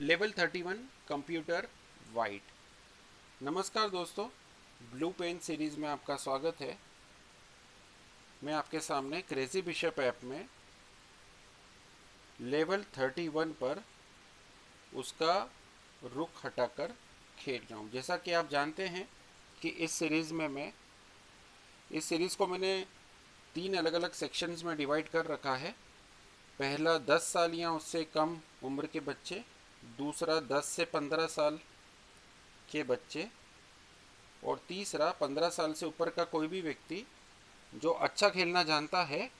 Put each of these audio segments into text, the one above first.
Level 31 computer white. नमस्कार दोस्तों, blue pen series में आपका स्वागत है। मैं आपके सामने क्रेजी बिशप ऐप में लेवल 31 पर उसका रुख हटाकर खेल रहा हूँ। जैसा कि आप जानते हैं कि इस सीरीज़ को मैंने 3 अलग अलग सेक्शंस में डिवाइड कर रखा है। पहला 10 साल या उससे कम उम्र के बच्चे, दूसरा 10 से 15 साल के बच्चे और तीसरा 15 साल से ऊपर का कोई भी व्यक्ति जो अच्छा खेलना जानता है,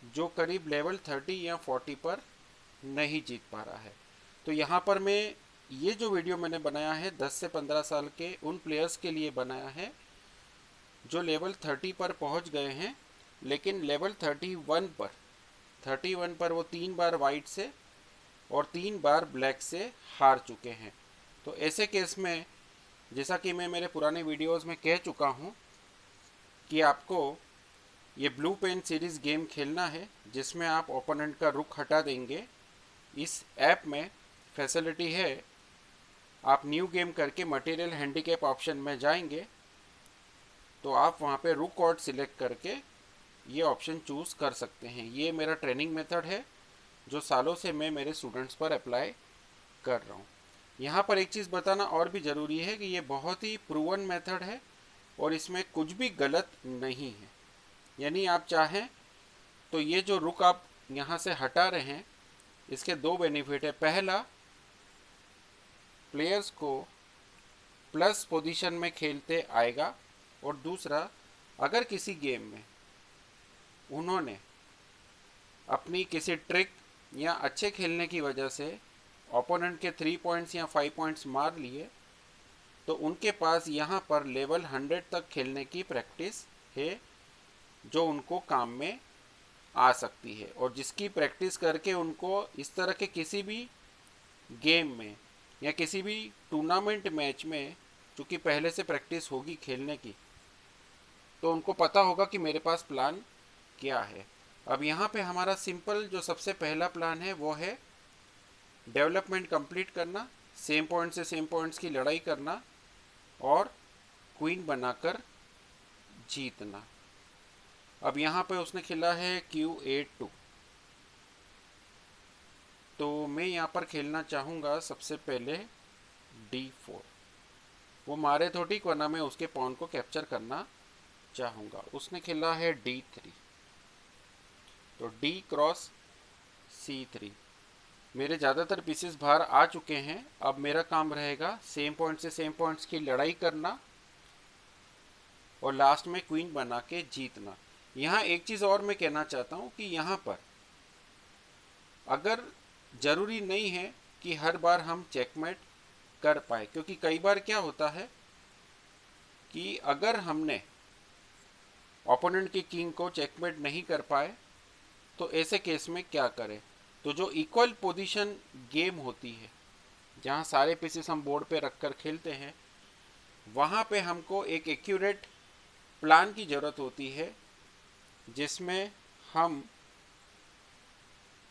जो करीब लेवल 30 या 40 पर नहीं जीत पा रहा है। तो यहाँ पर मैं ये जो वीडियो मैंने बनाया है 10 से 15 साल के उन प्लेयर्स के लिए बनाया है जो लेवल 30 पर पहुँच गए हैं, लेकिन लेवल 31 पर वो 3 बार वाइट से और 3 बार ब्लैक से हार चुके हैं। तो ऐसे केस में, जैसा कि मैं मेरे पुराने वीडियोस में कह चुका हूँ कि आपको ये ब्लू पेन सीरीज़ गेम खेलना है जिसमें आप ओपोनेंट का रुख हटा देंगे। इस ऐप में फैसिलिटी है, आप न्यू गेम करके मटेरियल हैंडीकैप ऑप्शन में जाएंगे तो आप वहाँ पे रुक ऑर्ड सिलेक्ट करके ये ऑप्शन चूज़ कर सकते हैं। ये मेरा ट्रेनिंग मेथड है जो सालों से मैं मेरे स्टूडेंट्स पर अप्लाई कर रहा हूँ। यहाँ पर एक चीज़ बताना और भी ज़रूरी है कि ये बहुत ही प्रूवन मेथड है और इसमें कुछ भी गलत नहीं है। यानी आप चाहें तो ये जो रुक आप यहाँ से हटा रहे हैं, इसके दो बेनिफिट है। पहला, प्लेयर्स को प्लस पोजीशन में खेलते आएगा और दूसरा, अगर किसी गेम में उन्होंने अपनी किसी ट्रिक या अच्छे खेलने की वजह से ओपोनेंट के 3 पॉइंट्स या 5 पॉइंट्स मार लिए तो उनके पास यहाँ पर लेवल 100 तक खेलने की प्रैक्टिस है जो उनको काम में आ सकती है, और जिसकी प्रैक्टिस करके उनको इस तरह के किसी भी गेम में या किसी भी टूर्नामेंट मैच में, चूँकि पहले से प्रैक्टिस होगी खेलने की, तो उनको पता होगा कि मेरे पास प्लान क्या है। अब यहाँ पे हमारा सिंपल जो सबसे पहला प्लान है वो है डेवलपमेंट कंप्लीट करना, सेम पॉइंट से सेम पॉइंट्स की लड़ाई करना और क्वीन बनाकर जीतना। अब यहाँ पे उसने खेला है Q8-2, तो मैं यहाँ पर खेलना चाहूँगा सबसे पहले D4। वो मारे तो ठीक, वरना मैं उसके पॉन को कैप्चर करना चाहूँगा। उसने खेला है D3, तो D क्रॉस C3। मेरे ज़्यादातर पीसेस बाहर आ चुके हैं। अब मेरा काम रहेगा सेम पॉइंट से सेम पॉइंट्स की लड़ाई करना और लास्ट में क्वीन बना के जीतना। यहाँ एक चीज़ और मैं कहना चाहता हूँ कि यहाँ पर अगर ज़रूरी नहीं है कि हर बार हम चेकमेट कर पाए, क्योंकि कई बार क्या होता है कि अगर हमने ओपोनेंट की किंग को चेकमेट नहीं कर पाए तो ऐसे केस में क्या करें। तो जो इक्वल पोजीशन गेम होती है, जहाँ सारे पीसेस हम बोर्ड पे रखकर खेलते हैं, वहाँ पे हमको एक एक्यूरेट प्लान की ज़रूरत होती है जिसमें हम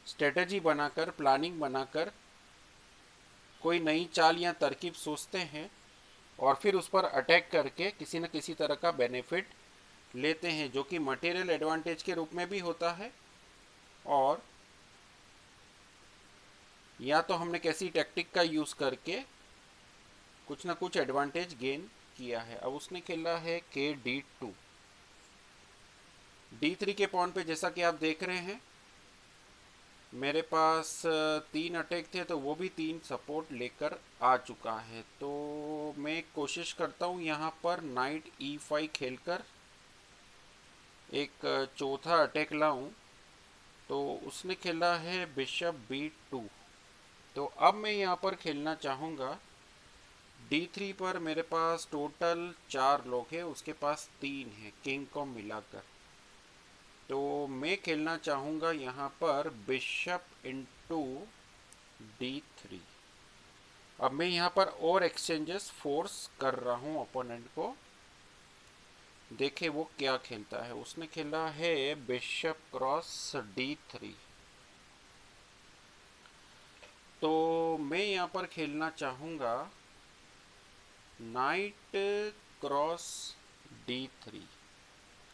स्ट्रेटजी बनाकर, प्लानिंग बनाकर कोई नई चाल या तरकीब सोचते हैं और फिर उस पर अटैक करके किसी न किसी तरह का बेनिफिट लेते हैं, जो कि मटेरियल एडवांटेज के रूप में भी होता है और या तो हमने कैसी टैक्टिक का यूज़ करके कुछ ना कुछ एडवांटेज गेन किया है। अब उसने खेला है KD2। D3 के पॉन पे जैसा कि आप देख रहे हैं, मेरे पास 3 अटैक थे तो वो भी 3 सपोर्ट लेकर आ चुका है। तो मैं कोशिश करता हूँ यहाँ पर नाइट E5 खेलकर एक चौथा अटैक लाऊं। तो उसने खेला है बिशप B2। तो अब मैं यहाँ पर खेलना चाहूँगा D3 पर। मेरे पास टोटल 4 लोग हैं, उसके पास 3 हैं किंग को मिलाकर। तो मैं खेलना चाहूँगा यहाँ पर बिशप इंटू D3। अब मैं यहाँ पर और एक्सचेंजेस फोर्स कर रहा हूँ ओपोनेंट को। देखे वो क्या खेलता है। उसने खेला है बिशप क्रॉस D3। तो मैं यहाँ पर खेलना चाहूँगा नाइट क्रॉस D3।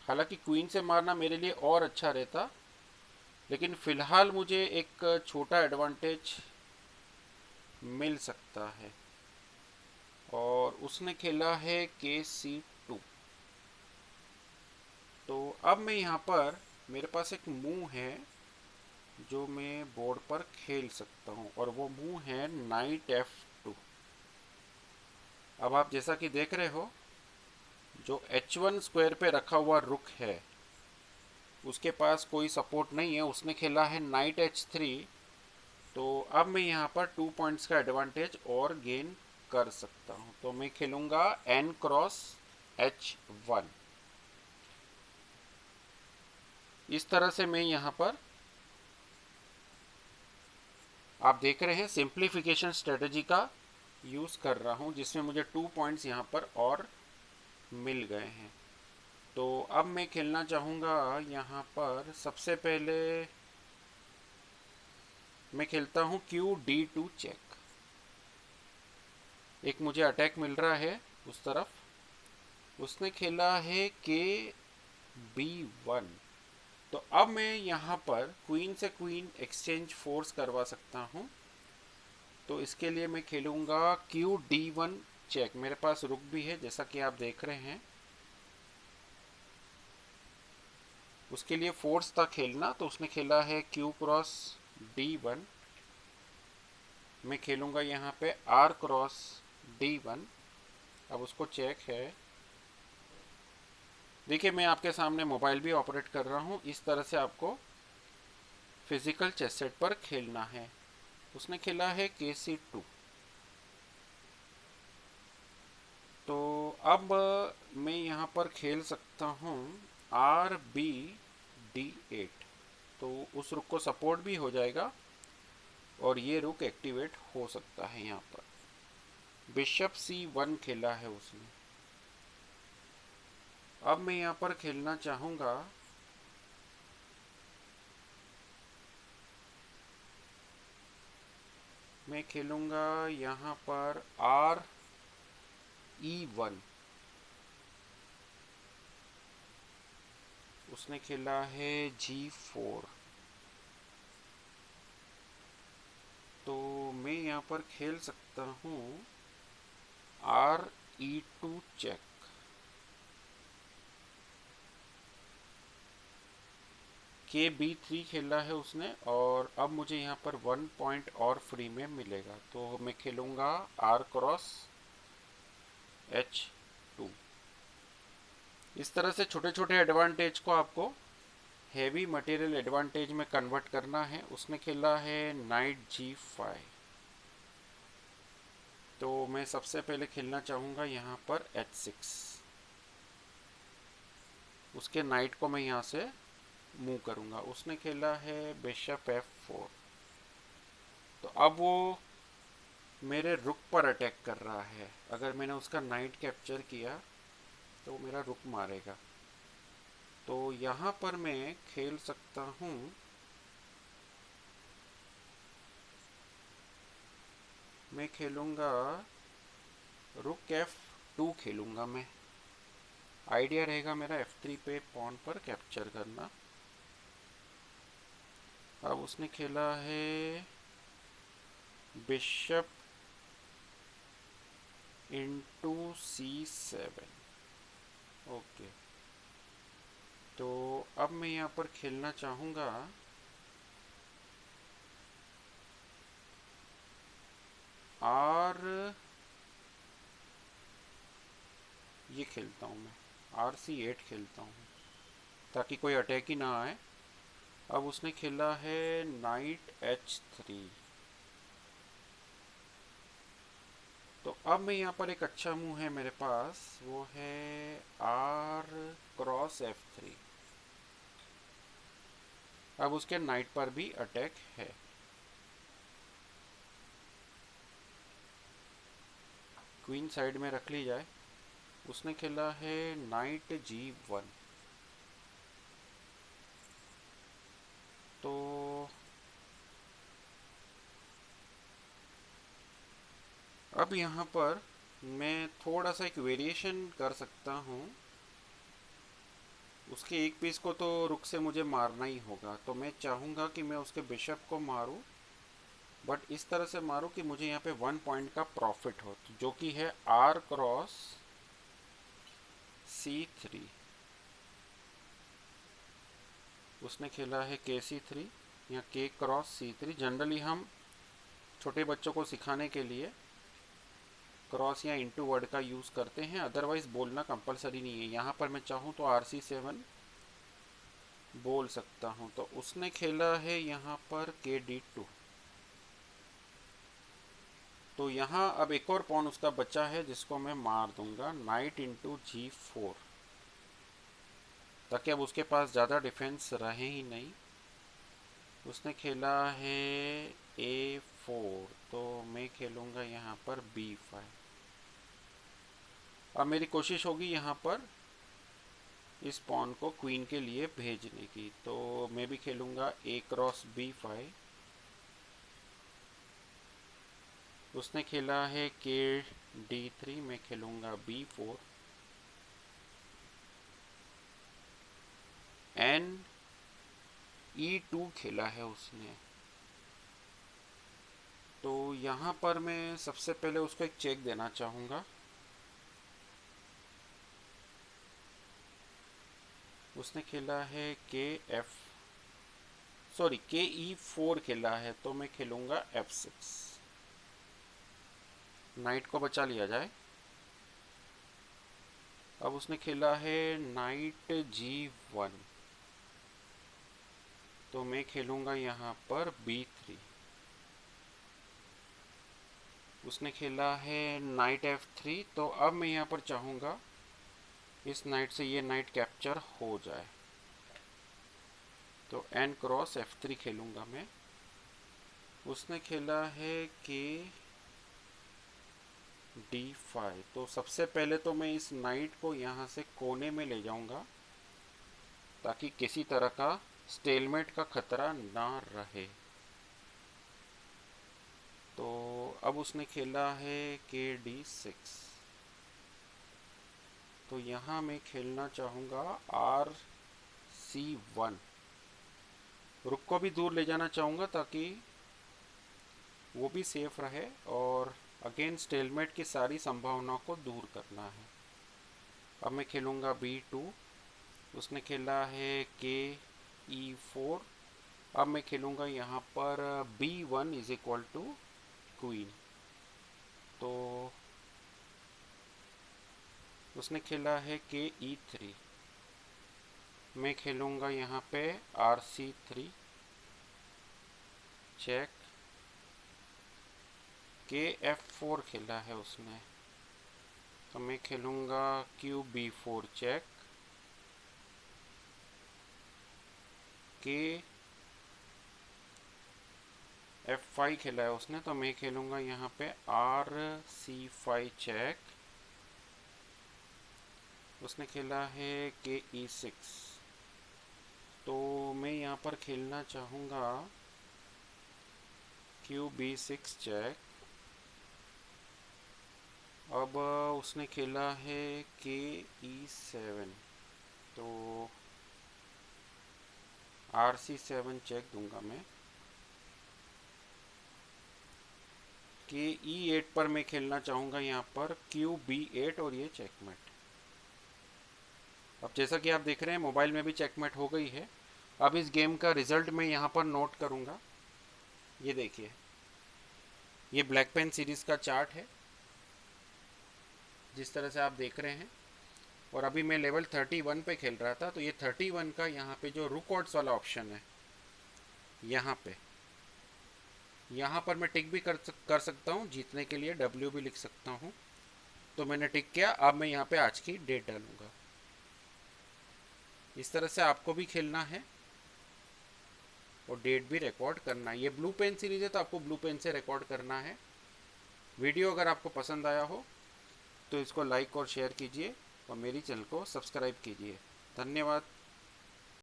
हालांकि क्वीन से मारना मेरे लिए और अच्छा रहता, लेकिन फ़िलहाल मुझे एक छोटा एडवांटेज मिल सकता है। और उसने खेला है KC2। तो अब मैं यहाँ पर, मेरे पास एक मूव है जो मैं बोर्ड पर खेल सकता हूँ, और वो मूव है नाइट F2। अब आप जैसा कि देख रहे हो, जो H1 स्क्वायर पे रखा हुआ रुक है उसके पास कोई सपोर्ट नहीं है, उसने खेला है नाइट H3। तो अब मैं यहाँ पर 2 पॉइंट्स का एडवांटेज और गेन कर सकता हूँ। तो मैं खेलूँगा N क्रॉस H1। इस तरह से मैं यहाँ पर, आप देख रहे हैं, सिंप्लीफिकेशन स्ट्रेटजी का यूज़ कर रहा हूँ, जिसमें मुझे 2 पॉइंट्स यहाँ पर और मिल गए हैं। तो अब मैं खेलना चाहूँगा यहाँ पर, सबसे पहले मैं खेलता हूँ QD2 चेक। एक मुझे अटैक मिल रहा है उस तरफ। उसने खेला है KB1। तो अब मैं यहाँ पर क्वीन से क्वीन एक्सचेंज फोर्स करवा सकता हूँ। तो इसके लिए मैं खेलूँगा QD1 चेक। मेरे पास रुक भी है जैसा कि आप देख रहे हैं। उसके लिए फोर्स था खेलना, तो उसने खेला है Q क्रॉस D1। मैं खेलूँगा यहाँ पे R क्रॉस D1। अब उसको चेक है। देखिए, मैं आपके सामने मोबाइल भी ऑपरेट कर रहा हूँ। इस तरह से आपको फिजिकल चेस सेट पर खेलना है। उसने खेला है KC2। तो अब मैं यहाँ पर खेल सकता हूँ RBD8। तो उस रुक को सपोर्ट भी हो जाएगा और ये रुक एक्टिवेट हो सकता है। यहाँ पर बिशप C1 खेला है उसने। अब मैं यहाँ पर खेलना चाहूँगा मैं खेलूँगा यहाँ पर RE1। उसने खेला है G4। तो मैं यहाँ पर खेल सकता हूँ RE2 चेक। KB3 खेला है उसने, और अब मुझे यहाँ पर 1 पॉइंट और फ्री में मिलेगा। तो मैं खेलूँगा R क्रॉस H2। इस तरह से छोटे छोटे एडवांटेज को आपको हैवी मटेरियल एडवांटेज में कन्वर्ट करना है। उसने खेला है नाइट G5। तो मैं सबसे पहले खेलना चाहूँगा यहाँ पर H6। उसके नाइट को मैं यहाँ से मूव करूँगा। उसने खेला है बिशप F4। तो अब वो मेरे रुक पर अटैक कर रहा है। अगर मैंने उसका नाइट कैप्चर किया तो वो मेरा रुक मारेगा। तो यहाँ पर मैं खेल सकता हूँ मैं खेलूँगा रुक F2 खेलूँगा मैं। आइडिया रहेगा मेरा F3 पे पॉन पर कैप्चर करना। अब उसने खेला है बिशप इंटू C7। ओके। तो अब मैं यहाँ पर खेलना चाहूँगा R, ये खेलता हूँ मैं, RC8 खेलता हूँ ताकि कोई अटैक ही ना आए। अब उसने खेला है नाइट H3। तो अब मैं यहाँ पर एक अच्छा मूव है मेरे पास, वो है R क्रॉस F3। अब उसके नाइट पर भी अटैक है। क्वीन साइड में रख ली जाए। उसने खेला है नाइट G1। तो अब यहाँ पर मैं थोड़ा सा एक वेरिएशन कर सकता हूँ। उसके एक पीस को तो रुक से मुझे मारना ही होगा, तो मैं चाहूँगा कि मैं उसके बिशप को मारूँ, बट इस तरह से मारूँ कि मुझे यहाँ पे 1 पॉइंट का प्रॉफिट हो, जो कि है R क्रॉस C3। उसने खेला है KC3 या K क्रॉस C3। जनरली हम छोटे बच्चों को सिखाने के लिए क्रॉस या इंटू वर्ड का यूज़ करते हैं, अदरवाइज़ बोलना कंपलसरी नहीं है। यहाँ पर मैं चाहूँ तो RC7 बोल सकता हूँ। तो उसने खेला है यहाँ पर KD2। तो यहाँ अब एक और पॉन उसका बचा है जिसको मैं मार दूंगा, नाइट इंटू G4, ताकि अब उसके पास ज़्यादा डिफेंस रहे ही नहीं। उसने खेला है A4, तो मैं खेलूँगा यहाँ पर B5। अब मेरी कोशिश होगी यहाँ पर इस पॉन को क्वीन के लिए भेजने की, तो मैं भी खेलूँगा A क्रॉस B5। उसने खेला है KD3, मैं खेलूँगा B4। E2 खेला है उसने। तो यहाँ पर मैं सबसे पहले उसको एक चेक देना चाहूँगा। उसने खेला है KE4 खेला है, तो मैं खेलूँगा F6। नाइट को बचा लिया जाए। अब उसने खेला है नाइट G1, तो मैं खेलूँगा यहाँ पर B3। उसने खेला है नाइट F3, तो अब मैं यहाँ पर चाहूँगा इस नाइट से ये नाइट कैप्चर हो जाए, तो N क्रॉस F3 खेलूँगा मैं। उसने खेला है KD5, तो सबसे पहले तो मैं इस नाइट को यहाँ से कोने में ले जाऊँगा, ताकि किसी तरह का स्टेलमेट का खतरा ना रहे। तो अब उसने खेला है KD6, तो यहाँ मैं खेलना चाहूँगा RC1। रुक को भी दूर ले जाना चाहूँगा ताकि वो भी सेफ रहे, और अगेन स्टेलमेट की सारी संभावनाओं को दूर करना है। अब मैं खेलूँगा B2। उसने खेला है KE4। अब मैं खेलूँगा यहाँ पर B1 is equal to queen. तो उसने खेला है KE3, मैं खेलूँगा यहाँ पे RC3 चेक। KF4 खेला है उसने, तो मैं खेलूँगा QB4 चेक। KF5 खेला है उसने, तो मैं खेलूँगा यहाँ पे RC5 चेक। उसने खेला है KE6, तो मैं यहाँ पर खेलना चाहूँगा QB6 चेक। अब उसने खेला है KE7, तो RC7 चेक दूंगा मैं। KE8 पर मैं खेलना चाहूँगा यहाँ पर QB8, और ये चेकमेट। अब जैसा कि आप देख रहे हैं मोबाइल में भी चेकमेट हो गई है। अब इस गेम का रिज़ल्ट मैं यहाँ पर नोट करूँगा। ये देखिए, ये ब्लैक पेन सीरीज़ का चार्ट है जिस तरह से आप देख रहे हैं। और अभी मैं लेवल 31 पे खेल रहा था, तो ये 31 का यहाँ पे जो रुक ऑड्स वाला ऑप्शन है, यहाँ पर मैं टिक भी कर सकता हूँ। जीतने के लिए W भी लिख सकता हूँ, तो मैंने टिक किया। अब मैं यहाँ पे आज की डेट डालूँगा। इस तरह से आपको भी खेलना है और डेट भी रिकॉर्ड करना है। ये ब्लू पेन सीरीज़ है, तो आपको ब्लू पेन से रिकॉर्ड करना है। वीडियो अगर आपको पसंद आया हो तो इसको लाइक और शेयर कीजिए, और मेरी चैनल को सब्सक्राइब कीजिए। धन्यवाद।